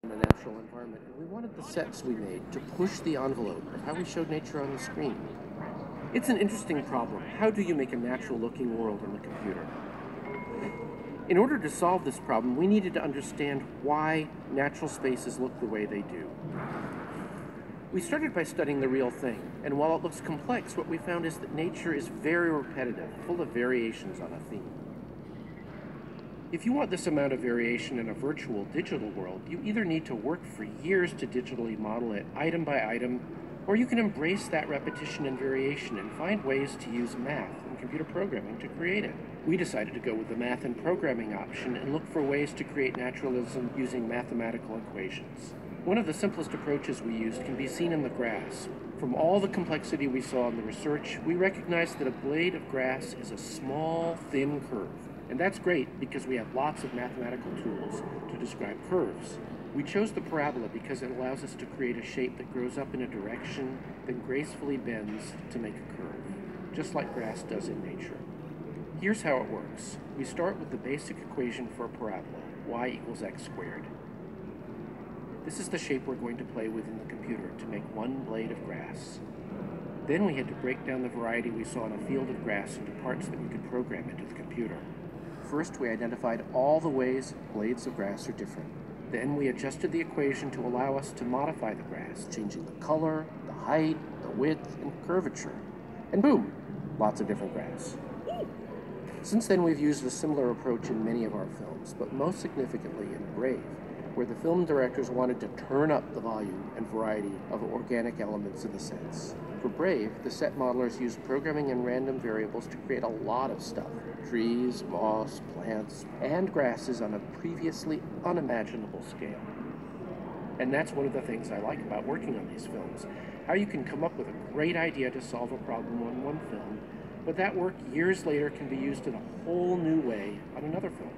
in a natural environment, and we wanted the sets we made to push the envelope of how we showed nature on the screen. It's an interesting problem. How do you make a natural-looking world on the computer? In order to solve this problem, we needed to understand why natural spaces look the way they do. We started by studying the real thing, and while it looks complex, what we found is that nature is very repetitive, full of variations on a theme. If you want this amount of variation in a virtual digital world, you either need to work for years to digitally model it item by item, or you can embrace that repetition and variation and find ways to use math and computer programming to create it. We decided to go with the math and programming option and look for ways to create naturalism using mathematical equations. One of the simplest approaches we used can be seen in the grass. From all the complexity we saw in the research, we recognized that a blade of grass is a small, thin curve. And that's great because we have lots of mathematical tools to describe curves. We chose the parabola because it allows us to create a shape that grows up in a direction, then gracefully bends to make a curve, just like grass does in nature. Here's how it works. We start with the basic equation for a parabola, y equals x squared. This is the shape we're going to play with in the computer to make one blade of grass. Then we had to break down the variety we saw in a field of grass into parts that we could program into the computer. First, we identified all the ways blades of grass are different. Then we adjusted the equation to allow us to modify the grass, changing the color, the height, the width, and curvature. And boom, lots of different grass. Since then, we've used a similar approach in many of our films, but most significantly in Brave, where the film directors wanted to turn up the volume and variety of organic elements in the sets. For Brave, the set modelers used programming and random variables to create a lot of stuff. Trees, moss, plants, and grasses on a previously unimaginable scale. And that's one of the things I like about working on these films, how you can come up with a great idea to solve a problem on one film, but that work years later can be used in a whole new way on another film.